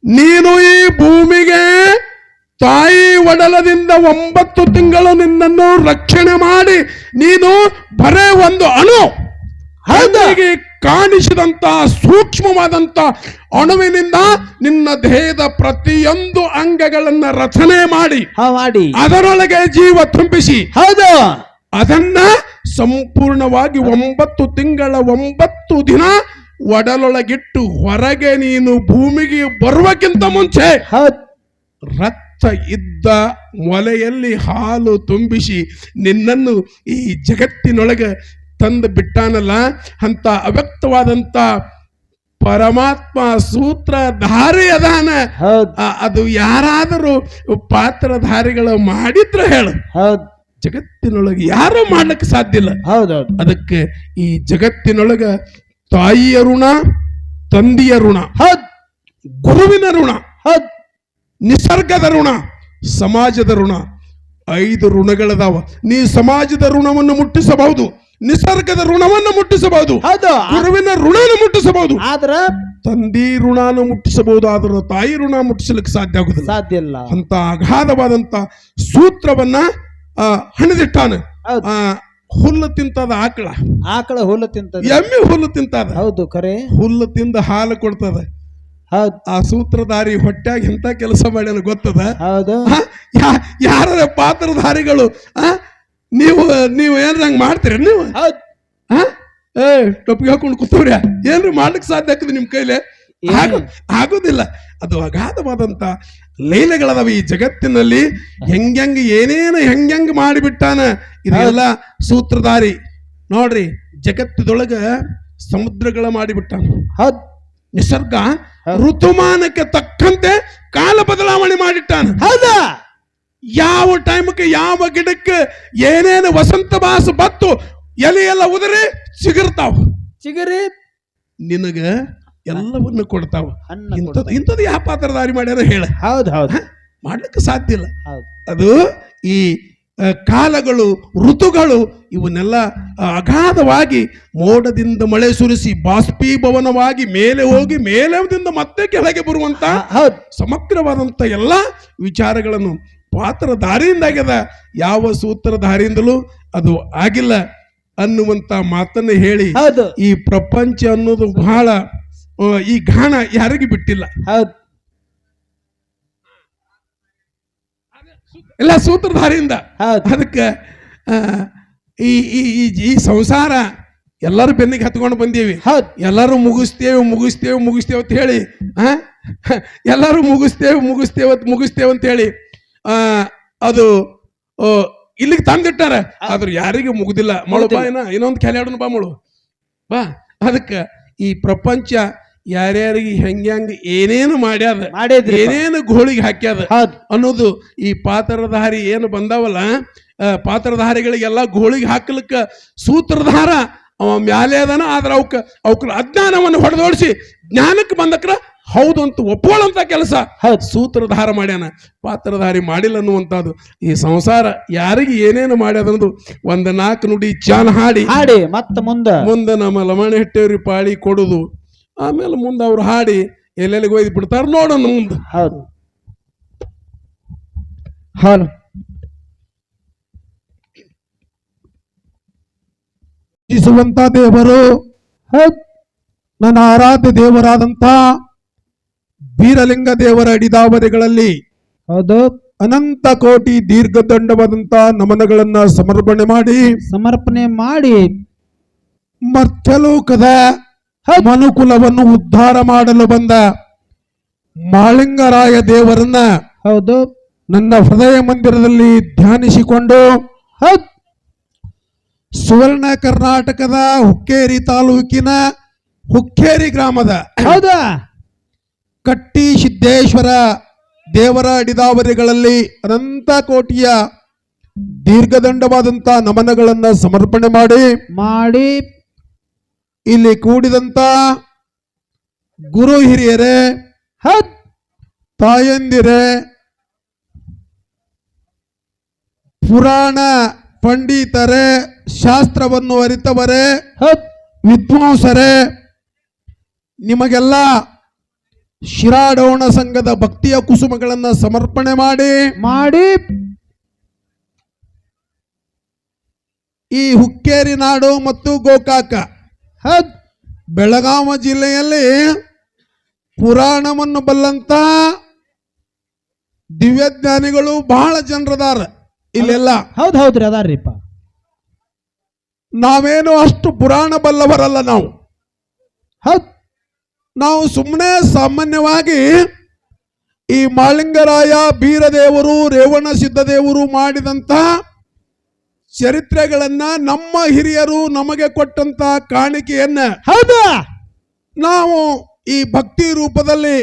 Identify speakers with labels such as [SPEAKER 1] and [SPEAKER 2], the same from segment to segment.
[SPEAKER 1] ನೀನು ಈ ಭೂಮಿಗೆ ತಾಯಿ ಒಡಲದಿಂದ 9 ತಿಂಗಳು ನಿನ್ನನ್ನು ರಕ್ಷಣೆ ಮಾಡಿ ನೀನು ಬರೇ ಒಂದು ಅಣು ಹಾಗೆ ಕಾಣಿಸಿದಂತ ಸೂಕ್ಷ್ಮವಾದಂತ ಅಣುವಿನಿಂದ ನಿನ್ನ ದೇಹದ ಪ್ರತಿಯೊಂದು ಅಂಗಗಳನ್ನ ರಚನೆ ಮಾಡಿ ಅದರೊಳಗೆ ಜೀವ ತುಂಬಿಸಿ
[SPEAKER 2] ಹೌದು
[SPEAKER 1] ಅದನ್ನ ಸಂಪೂರ್ಣವಾಗಿ 9 ತಿಂಗಳ 9 ದಿನ ಒಡಲೊಳಗಿಟ್ಟು ಹೊರಗೆ ನೀನು ಭೂಮಿಗೆ ಬರುವಕ್ಕಿಂತ ಮುಂಚೆ ರಕ್ತ ಇದ್ದ ಮೊಲೆಯಲ್ಲಿ ಹಾಲು ತುಂಬಿಸಿ ನಿನ್ನನ್ನು ಈ ಜಗತ್ತಿನೊಳಗೆ ತಂದು ಬಿಟ್ಟಾನಲ್ಲ ಅಂತ ಅವ್ಯಕ್ತವಾದಂತ ಪರಮಾತ್ಮ ಸೂತ್ರಧಾರಿ ಅದಾನ. ಅದು ಯಾರಾದರೂ ಪಾತ್ರಧಾರಿಗಳು ಮಾಡಿದ್ರೆ ಹೇಳು, ಜಗತ್ತಿನೊಳಗೆ ಯಾರು ಮಾಡ್ಲಿಕ್ಕೆ ಸಾಧ್ಯ ಇಲ್ಲ. ಅದಕ್ಕೆ ಈ ಜಗತ್ತಿನೊಳಗ ತಾಯಿಯ ಋಣ, ತಂದೆಯ ಋಣ, ಗುರುವಿನ ಋಣ, ನಿಸರ್ಗದ ಋಣ, ಸಮಾಜದ ಋಣ, 5 ಋಣಗಳದಾವ. ನೀ ಸಮಾಜದ ಋಣವನ್ನು ಮುಟ್ಟಿಸಬಹುದು, ನಿಸರ್ಗದ ಋಣವನ್ನು ಮುಟ್ಟಿಸಬಹುದು, ಗುರುವಿನ ಋಣನ ಮುಟ್ಟಿಸಬಹುದು, ಆದ್ರೆ ತಂದೆ ಋಣನ ಮುಟ್ಟಿಸಬಹುದು. ಆದ್ರೆ ತಾಯಿ ಋಣ ಮುಟ್ಟಿಸಲಿಕ್ಕೆ ಸಾಧ್ಯ ಆಗುದಿಲ್ಲ,
[SPEAKER 2] ಸಾಧ್ಯ ಇಲ್ಲ.
[SPEAKER 1] ಅಂತ ಅಗಾಧವಾದಂತ ಸೂತ್ರವನ್ನ ಹಣಿದಿಟ್ಟಾನ. ಹುಲ್ಲು ತಿಂತದ ಆಕಳ
[SPEAKER 2] ಹುಲ್ಲು ತಿಂತದ,
[SPEAKER 1] ಎಮ್ಮೆ ಹುಲ್ಲು ತಿಂತದ.
[SPEAKER 2] ಹೌದು ಖರೆ.
[SPEAKER 1] ಹುಲ್ಲು ತಿಂದ ಹಾಲು ಕೊಡ್ತದ. ಆ ಸೂತ್ರಧಾರಿ ಹೊಟ್ಟ್ಯಾಗ ಎಂತ ಕೆಲಸ ಮಾಡ್ಯಾನ ಗೊತ್ತದ? ಯಾರ ಪಾತ್ರಧಾರಿಗಳು ನೀವು ಏನ್ರಂಗ್ ಮಾಡ್ತೀರ? ನೀವು ಟೊಪ್ಪಿಗೆ ಹಾಕೊಂಡು ಕೂತವ್ರ ಏನ್ರಿ ಮಾಡ್ಲಿಕ್ಕೆ ಸಾಧ್ಯ ಆಗ್ತದೆ ನಿಮ್ ಕೈಲಿ? ಆಗೋದಿಲ್ಲ. ಅದು ಅಗಾಧವಾದಂತ ಲೀಲೆಗಳದಾವ ಈ ಜಗತ್ತಿನಲ್ಲಿ. ಹೆಂಗ್ ಏನೇನು ಹೆಂಗ್ ಮಾಡಿಬಿಟ್ಟಾನ ಇದೆಲ್ಲ ಸೂತ್ರಧಾರಿ. ನೋಡ್ರಿ, ಜಗತ್ತದೊಳಗ ಸಮುದ್ರಗಳ ಮಾಡಿಬಿಟ್ಟಾನ. ನಿಸರ್ಗ ಋತುಮಾನಕ್ಕೆ ತಕ್ಕಂತೆ ಕಾಲ ಬದಲಾವಣೆ ಮಾಡಿಟ್ಟಾನ. ಹೌದಾ? ಯಾವ ಟೈಮಕ್ಕೆ ಯಾವ ಗಿಡಕ್ಕೆ ಏನೇನು ವಸಂತ ಬಾಸು ಬತ್ತು ಎಲೆ ಎಲ್ಲ ಉದುರಿ ಚಿಗುರಿ ನಿನಗ ಎಲ್ಲವನ್ನು ಕೊಡ್ತಾವ. ಇಂಥದ್ದು ಯಾವ ಪಾತ್ರಧಾರಿ ಮಾಡ್ಯಾರ ಹೇಳ? ಮಾಡ್ಲಿಕ್ಕೆ ಸಾಧ್ಯ ಇಲ್ಲ. ಅದು ಈ ಕಾಲಗಳು, ಋತುಗಳು ಇವನ್ನೆಲ್ಲ ಅಗಾಧವಾಗಿ ಮೋಡದಿಂದ ಮಳೆ ಸುರಿಸಿ ಬಾಷ್ಪೀಭವನವಾಗಿ ಮೇಲೆ ಹೋಗಿ ಮೇಲದಿಂದ ಮತ್ತೆ ಕೆಳಗೆ ಬರುವಂತ ಸಮಗ್ರವಾದಂತ ಎಲ್ಲ ವಿಚಾರಗಳನ್ನು ಪಾತ್ರಧಾರಿಯಿಂದಾಗ್ಯದ. ಯಾವ ಸೂತ್ರಧಾರಿಯಿಂದಲೂ ಅದು ಆಗಿಲ್ಲ ಅನ್ನುವಂತ ಮಾತನ್ನ ಹೇಳಿ ಈ ಪ್ರಪಂಚ ಅನ್ನೋದು ಬಹಳ ಈ ಗಾಣ ಯಾರಿಗೂ ಬಿಟ್ಟಿಲ್ಲ. ಎಲ್ಲ ಸೂತ್ರಧಾರಿಯಿಂದ. ಅದಕ್ಕೆ ಈ ಸಂಸಾರ ಎಲ್ಲರೂ ಬೆನ್ನಿಗೆ ಹತ್ಕೊಂಡು ಬಂದೀವಿ. ಎಲ್ಲರೂ ಮುಗಿಸ್ತೇವೆ ಅಂತ ಹೇಳಿ ಎಲ್ಲರೂ ಮುಗಿಸ್ತೇವೆ ಅಂತ ಹೇಳಿ ಅದು ಇಲ್ಲಿಗೆ ತಂದಿಟ್ಟಾರ. ಆದ್ರೂ ಯಾರಿಗೂ ಮುಗುದಿಲ್ಲ. ಮಳು ಬಾ, ಇನ್ನೊಂದು ಕೆಲ ಬಾ ಮಳು ಬಾ. ಅದಕ್ಕೆ ಈ ಪ್ರಪಂಚ ಯಾರ್ಯಾರಿಗೆ ಹೆಂಗ್ ಏನೇನು ಮಾಡ್ಯಾದ, ಏನೇನು ಗೋಳಿಗೆ ಹಾಕ್ಯಾದ ಅನ್ನೋದು ಈ ಪಾತ್ರಧಾರಿ ಏನು ಬಂದಾವಲ್ಲ, ಪಾತ್ರಧಾರಿಗಳಿಗೆಲ್ಲ ಗೋಳಿಗೆ ಹಾಕಲಿಕ್ಕ ಸೂತ್ರಧಾರ ಅವ ಮ್ಯಾಲೆ ಅದಾನ. ಆದ್ರೆ ಅವಕ್ರ ಅಜ್ಞಾನವನ್ನು ಹೊಡೆದೋಡಿಸಿ ಜ್ಞಾನಕ್ಕೆ ಬಂದಕ್ರ ಹೌದು ಅಂತ ಒಪ್ಪೋಳಂತ ಕೆಲಸ ಸೂತ್ರಧಾರ ಮಾಡ್ಯಾನ, ಪಾತ್ರಧಾರಿ ಮಾಡಿಲ್ಲ ಅನ್ನುವಂಥದ್ದು. ಈ ಸಂಸಾರ ಯಾರಿಗೆ ಏನೇನು ಮಾಡ್ಯಾದ ಅನ್ನೋದು 4 ನುಡಿ ಚಾನ್ ಹಾಡಿ
[SPEAKER 2] ಮತ್ತೆ ಮುಂದೆ
[SPEAKER 1] ನಮ್ಮ ಲಮಣಿ ಹಿಟ್ಟೇವ್ರಿ ಪಾಳಿ ಕೊಡುದು. ಆಮೇಲೆ ಮುಂದೆ ಅವ್ರು ಹಾಡಿ ಎಲ್ಲೆಲ್ಲಿಗೆ ಒಯ್ದು ಬಿಡ್ತಾರ ನೋಡೋಣ ಮುಂದೆ. ಪೂಜಿಸುವಂತ ದೇವರು ನನ್ನ ಆರಾಧ್ಯ ದೇವರಾದಂತ ಬೀರಲಿಂಗ ದೇವರ ಅಡಿದಾವರಿಗಳಲ್ಲಿ ಅನಂತ ಕೋಟಿ ದೀರ್ಘದಂಡವಾದಂತ ನಮನಗಳನ್ನ ಸಮರ್ಪಣೆ ಮಾಡಿ ಮರ್ತ್ಯಲೋಕದ ಮನುಕುಲವನ್ನು ಉದ್ಧಾರ ಮಾಡಲು ಬಂದ ಮಾಳಿಂಗರಾಯ ದೇವರನ್ನ ನನ್ನ ಹೃದಯ ಮಂದಿರದಲ್ಲಿ ಧ್ಯಾನಿಸಿಕೊಂಡು ಸುವರ್ಣ ಕರ್ನಾಟಕದ ಹುಕ್ಕೇರಿ ತಾಲೂಕಿನ ಹುಕ್ಕೇರಿ ಗ್ರಾಮದ ಕಟ್ಟಿ ಸಿದ್ದೇಶ್ವರ ದೇವರ ಅಡಿದಾವರಿಗಳಲ್ಲಿ ಅನಂತ ಕೋಟಿಯ ದೀರ್ಘದಂಡವಾದಂತ ನಮನಗಳನ್ನ ಸಮರ್ಪಣೆ ಮಾಡಿ ಇಲ್ಲಿ ಕೂಡಿದಂತ ಗುರು ಹಿರಿಯರೇ, ತಾಯಂದಿರೇ, ಪುರಾಣ ಪಂಡಿತರೇ, ಶಾಸ್ತ್ರವನ್ನು ಅರಿತವರೇ, ವಿದ್ವಾಂಸರೇ, ನಿಮಗೆಲ್ಲ ಶಿರಾಡೋಣ ಸಂಘದ ಭಕ್ತಿಯ ಕುಸುಮಗಳನ್ನ ಸಮರ್ಪಣೆ ಮಾಡಿ ಈ ಹುಕ್ಕೇರಿ ನಾಡು ಮತ್ತು ಗೋಕಾಕ ಬೆಳಗಾವಿ ಜಿಲ್ಲೆಯಲ್ಲಿ ಪುರಾಣವನ್ನು ಬಲ್ಲಂತ ದಿವ್ಯಜ್ಞಾನಿಗಳು ಬಹಳ ಜನರದಾರ ಇಲ್ಲೆಲ್ಲ.
[SPEAKER 2] ಹೌದ್ರಿ ಅದಾರ್ರಿಪ್ಪ.
[SPEAKER 1] ನಾವೇನು ಅಷ್ಟು ಪುರಾಣ ಬಲ್ಲವರಲ್ಲ. ನಾವು ಸುಮ್ಮನೆ ಸಾಮಾನ್ಯವಾಗಿ ಈ ಮಾಳಿಂಗರಾಯ, ಬೀರದೇವರು, ರೇವಣ ಸಿದ್ದದೇವರು ಮಾಡಿದಂತ ಚರಿತ್ರೆಗಳನ್ನ, ನಮ್ಮ ಹಿರಿಯರು ನಮಗೆ ಕೊಟ್ಟಂತ ಕಾಣಿಕೆಯನ್ನ ನಾವು ಈ ಭಕ್ತಿ ರೂಪದಲ್ಲಿ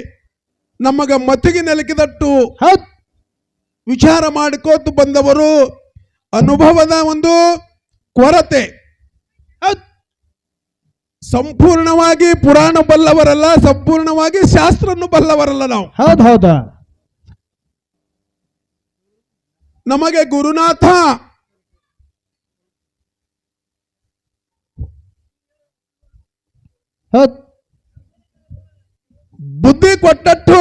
[SPEAKER 1] ನಮಗ ಮತಿಗೆ ನೆಲಕಿದಟ್ಟು ವಿಚಾರ ಮಾಡಿಕೋತು ಬಂದವರು. ಅನುಭವದ ಒಂದು ಕೊರತೆ. ಸಂಪೂರ್ಣವಾಗಿ ಪುರಾಣ ಬಲ್ಲವರಲ್ಲ, ಸಂಪೂರ್ಣವಾಗಿ ಶಾಸ್ತ್ರನ್ನು ಬಲ್ಲವರಲ್ಲ ನಾವು.
[SPEAKER 2] ಹೌದಾ.
[SPEAKER 1] ನಮಗೆ ಗುರುನಾಥ ಬುದ್ಧಿ ಕೊಟ್ಟಟ್ಟು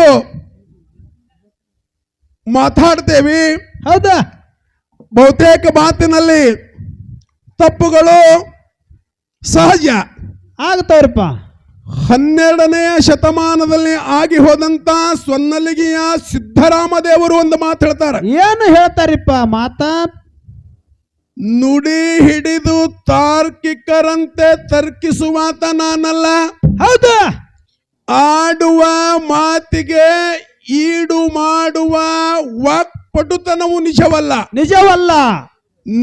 [SPEAKER 1] ಮಾತಾಡ್ತೇವೆ.
[SPEAKER 2] ಹೌದಾ.
[SPEAKER 1] ಬಹುತೇಕ ಮಾತಿನಲ್ಲಿ ತಪ್ಪುಗಳು ಸಹಜ
[SPEAKER 2] ಆಗ್ತಾವ್ರಪ್ಪ.
[SPEAKER 1] 12ನೇ ಶತಮಾನದಲ್ಲಿ ಆಗಿ ಹೋದಂತ ಸ್ವನ್ನಲಿಗೆಯ ಸಿದ್ದರಾಮ ದೇವರು ಒಂದು ಮಾತು ಹೇಳ್ತಾರೆ.
[SPEAKER 2] ಏನು ಹೇಳ್ತಾರಿಪ್ಪ ಮಾತ?
[SPEAKER 1] ನುಡಿ ಹಿಡಿದು ತಾರ್ಕಿಕರಂತೆ ತರ್ಕಿಸುವಾತ ನಾನಲ್ಲ.
[SPEAKER 2] ಹೌದಾ.
[SPEAKER 1] ಆಡುವ ಮಾತಿಗೆ ಈಡು ಮಾಡುವ ವಾಕ್ಪಟುತನವು ನಿಜವಲ್ಲ.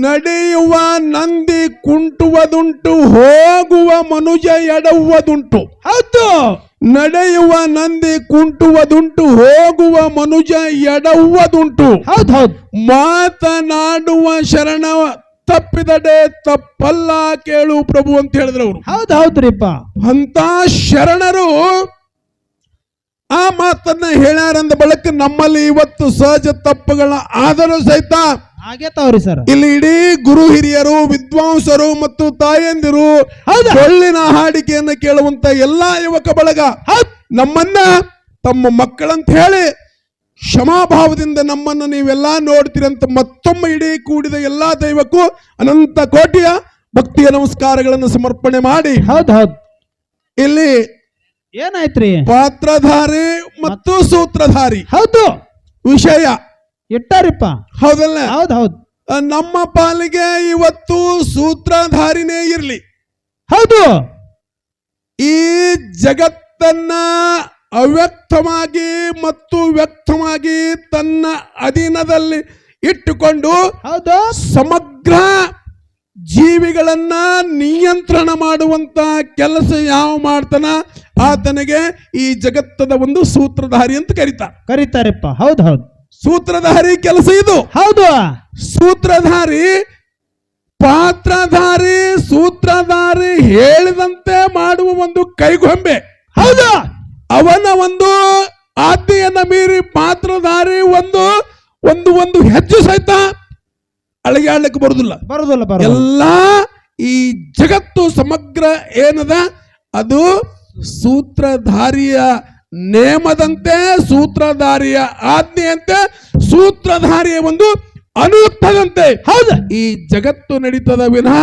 [SPEAKER 1] ನಡೆಯುವ ನಂದಿ ಕುಂಟುವುದುಂಟು, ಹೋಗುವ ಮನುಜ ಎಡವುವುದುಂಟು.
[SPEAKER 2] ಹೌದು.
[SPEAKER 1] ನಡೆಯುವ ನಂದಿ ಕುಂಟುವುದುಂಟು, ಹೋಗುವ ಮನುಜ ಎಡವುವುದುಂಟು.
[SPEAKER 2] ಹೌದು.
[SPEAKER 1] ಮಾತನಾಡುವ ಶರಣ ತಪ್ಪಿದಡೆ ತಪ್ಪಲ್ಲ ಕೇಳು ಪ್ರಭು ಅಂತ ಹೇಳಿದ್ರು ಅವರು.
[SPEAKER 2] ಹೌದ್ರಿಪ್ಪ.
[SPEAKER 1] ಅಂತ ಶರಣರು ಆ ಮಾತನ್ನ ಹೇಳ್ಯಾರಂದ ಬಳಕ ನಮ್ಮಲ್ಲಿ ಇವತ್ತು ಸಹಜ ತಪ್ಪುಗಳ ಆದರೂ ಸಹಿತ
[SPEAKER 2] ಆಗೇತಾವ್ರಿ ಸರ್.
[SPEAKER 1] ಇಲ್ಲಿ ಇಡೀ ಗುರು ಹಿರಿಯರು, ವಿದ್ವಾಂಸರು ಮತ್ತು ತಾಯಂದಿರು ಒಳ್ಳಿನ ಹಾಡಿಕೆಯನ್ನು ಕೇಳುವಂತ ಎಲ್ಲಾ ಯುವಕ ಬಳಗ ನಮ್ಮನ್ನ ತಮ್ಮ ಮಕ್ಕಳಂತ ಹೇಳಿ ಕ್ಷಮಾಭಾವದಿಂದ ನಮ್ಮನ್ನು ನೀವೆಲ್ಲಾ ನೋಡ್ತೀರಂತ ಮತ್ತೊಮ್ಮೆ ಇಡೀ ಕೂಡಿದ ಎಲ್ಲಾ ದೈವಕ್ಕೂ ಅನಂತ ಕೋಟಿಯ ಭಕ್ತಿಯ ನಮಸ್ಕಾರಗಳನ್ನು ಸಮರ್ಪಣೆ ಮಾಡಿ. ಇಲ್ಲಿ
[SPEAKER 2] ಏನಾಯ್ತ್ರಿ?
[SPEAKER 1] ಪಾತ್ರಧಾರಿ ಮತ್ತು ಸೂತ್ರಧಾರಿ
[SPEAKER 2] ಹೌದು
[SPEAKER 1] ವಿಷಯ
[SPEAKER 2] ಇಟ್ಟಾರಿಪ್ಪ.
[SPEAKER 1] ಹೌದಲ್ಲ?
[SPEAKER 2] ಹೌದು.
[SPEAKER 1] ನಮ್ಮ ಪಾಲಿಗೆ ಇವತ್ತು ಸೂತ್ರಧಾರಿನೇ ಇರ್ಲಿ.
[SPEAKER 2] ಹೌದು.
[SPEAKER 1] ಈ ಜಗತ್ತನ್ನ ಅವ್ಯಕ್ತವಾಗಿ ಮತ್ತು ವ್ಯಕ್ತವಾಗಿ ತನ್ನ ಅಧೀನದಲ್ಲಿ ಇಟ್ಟುಕೊಂಡು ಸಮಗ್ರ ಜೀವಿಗಳನ್ನ ನಿಯಂತ್ರಣ ಮಾಡುವಂತ ಕೆಲಸ ಯಾವ ಮಾಡ್ತಾನ ಆತನಿಗೆ ಈ ಜಗತ್ತದ ಒಂದು ಸೂತ್ರಧಾರಿ ಅಂತ ಕರೀತಾರಪ್ಪ.
[SPEAKER 2] ಹೌದು.
[SPEAKER 1] ಸೂತ್ರಧಾರಿ ಕೆಲಸ ಇದು.
[SPEAKER 2] ಹೌದು.
[SPEAKER 1] ಸೂತ್ರಧಾರಿ, ಪಾತ್ರಧಾರಿ, ಸೂತ್ರಧಾರಿ ಹೇಳಿದಂತೆ ಮಾಡುವ ಒಂದು ಕೈಗೊಂಬೆ.
[SPEAKER 2] ಹೌದು.
[SPEAKER 1] ಅವನ ಒಂದು ಆಜ್ಞೆಯನ್ನ ಮೀರಿ ಪಾತ್ರಧಾರಿ ಒಂದು ಒಂದು ಒಂದು ಹೆಜ್ಜೆ ಸಹಿತ ಅಳಗಾಡ್ಲಿಕ್ಕೆ ಬರುದಿಲ್ಲ. ಎಲ್ಲ ಈ ಜಗತ್ತು ಸಮಗ್ರ ಏನದ ಅದು ಸೂತ್ರಧಾರಿಯ ನೇಮದಂತೆ, ಸೂತ್ರಧಾರಿಯ ಆಜ್ಞೆಯಂತೆ, ಸೂತ್ರಧಾರಿಯ ಒಂದು ಅನುಯುಕ್ತದಂತೆ ಹೌದು ಈ ಜಗತ್ತು ನಡೀತದ ವಿನಃ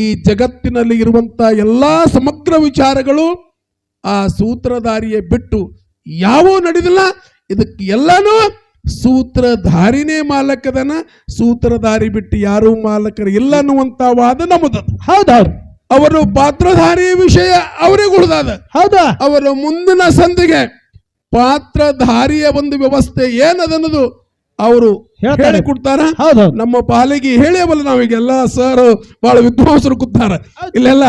[SPEAKER 1] ಈ ಜಗತ್ತಿನಲ್ಲಿ ಇರುವಂತ ಎಲ್ಲಾ ಸಮಗ್ರ ವಿಚಾರಗಳು ಆ ಸೂತ್ರಧಾರಿಯ ಬಿಟ್ಟು ಯಾವೂ ನಡೆದಿಲ್ಲ. ಇದಕ್ಕೆ ಎಲ್ಲಾನು ಸೂತ್ರಧಾರಿನೇ ಮಾಲಕದನ, ಸೂತ್ರಧಾರಿ ಬಿಟ್ಟು ಯಾರೂ ಮಾಲಕರು ಇಲ್ಲ ಅನ್ನುವಂತ ವಾದ ನಮ್ಮದು.
[SPEAKER 2] ಹೌದೌದು.
[SPEAKER 1] ಅವರು ಪಾತ್ರಧಾರಿ ವಿಷಯ ಅವರಿಗೆ ಉಳಿದಾದ.
[SPEAKER 2] ಹೌದಾ.
[SPEAKER 1] ಅವರ ಮುಂದಿನ ಸಂಧಿಗೆ ಪಾತ್ರಧಾರಿಯ ಒಂದು ವ್ಯವಸ್ಥೆ ಏನದನ್ನೋದು ಅವರು ಹೇಳಿಕೊಡ್ತಾರ. ನಮ್ಮ ಪಾಲಿಗೆ ಹೇಳಿಯವಲ್ಲ, ನಾವೀಗೆಲ್ಲ ಸರ್ ಬಹಳ ವಿದ್ವಾಂಸರು ಕೂತಾರ ಇಲ್ಲೆಲ್ಲ.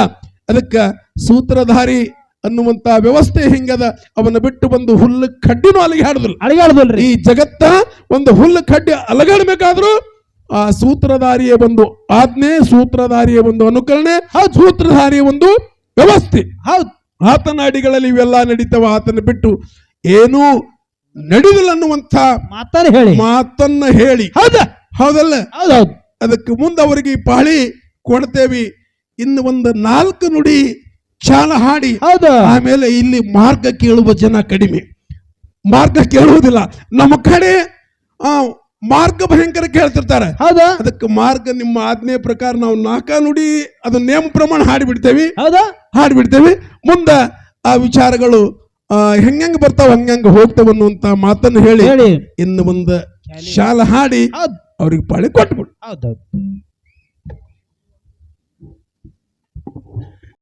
[SPEAKER 1] ಅದಕ್ಕೆ ಸೂತ್ರಧಾರಿ ಅನ್ನುವಂತ ವ್ಯವಸ್ಥೆ ಹಿಂಗದ. ಅವನ್ನ ಬಿಟ್ಟು ಒಂದು ಹುಲ್ಲು ಕಡ್ಡಿನೂ ಅಲಗಾಡದಲ್ಲ. ಈ ಜಗತ್ತ ಒಂದು ಹುಲ್ಲು ಕಡ್ಡಿ ಅಲಗಾಡಬೇಕಾದ್ರೂ ಆ ಸೂತ್ರಧಾರಿಯ ಒಂದು ಆಜ್ಞೆ, ಸೂತ್ರಧಾರಿಯ ಒಂದು ಅನುಕರಣೆ, ಸೂತ್ರಧಾರಿಯ ಒಂದು ವ್ಯವಸ್ಥೆ. ಆತನ ಅಡಿಗಳಲ್ಲಿ ಇವೆಲ್ಲ ನಡೀತವ. ಆತನ ಬಿಟ್ಟು ಏನೂ ನಡೆದಿಲ್ಲ ಅನ್ನುವಂಥ ಮಾತನ್ನ ಹೇಳಿ ಹೌದಲ್ಲ. ಅದಕ್ಕೆ ಮುಂದೆ ಅವರಿಗೆ ಪಾಳಿ ಕೊಡ್ತೇವಿ. ಇನ್ನು ಒಂದು 4 ನುಡಿ ಚಾಲ ಹಾಡಿ ಆಮೇಲೆ ಇಲ್ಲಿ ಮಾರ್ಗ ಕೇಳುವ ಜನ ಕಡಿಮೆ. ಮಾರ್ಗ ಕೇಳುವುದಿಲ್ಲ. ನಮ್ಮ ಕಡೆ ಮಾರ್ಗ ಭಯಂಕರ ಕೇಳ್ತಿರ್ತಾರೆ.
[SPEAKER 2] ಹೌದಾ
[SPEAKER 1] ಅದಕ್ಕೆ ಮಾರ್ಗ ನಿಮ್ಮ ಆಜ್ಞೆ ಪ್ರಕಾರ ನಾವು ನಾಲ್ಕ ನುಡಿ ಅದು ನೇಮ ಪ್ರಮಾಣ ಹಾಡಿಬಿಡ್ತೇವಿ.
[SPEAKER 2] ಹೌದಾ
[SPEAKER 1] ಹಾಡ್ಬಿಡ್ತೇವೆ. ಮುಂದ ಆ ವಿಚಾರಗಳು ಹೆಂಗ ಬರ್ತಾವ ಹಂಗ ಹೋಗ್ತಾವ ಅನ್ನುವಂತ ಮಾತನ್ನು ಹೇಳಿ
[SPEAKER 2] ಹೇಳಿ
[SPEAKER 1] ಇನ್ನು ಮುಂದೆ ಶಾಲ ಹಾಡಿ
[SPEAKER 2] ಹೌದ್
[SPEAKER 1] ಅವ್ರಿಗೆ ಪಾಳಿ ಕೊಟ್ಬಿಡು.
[SPEAKER 2] ಹೌದೌದು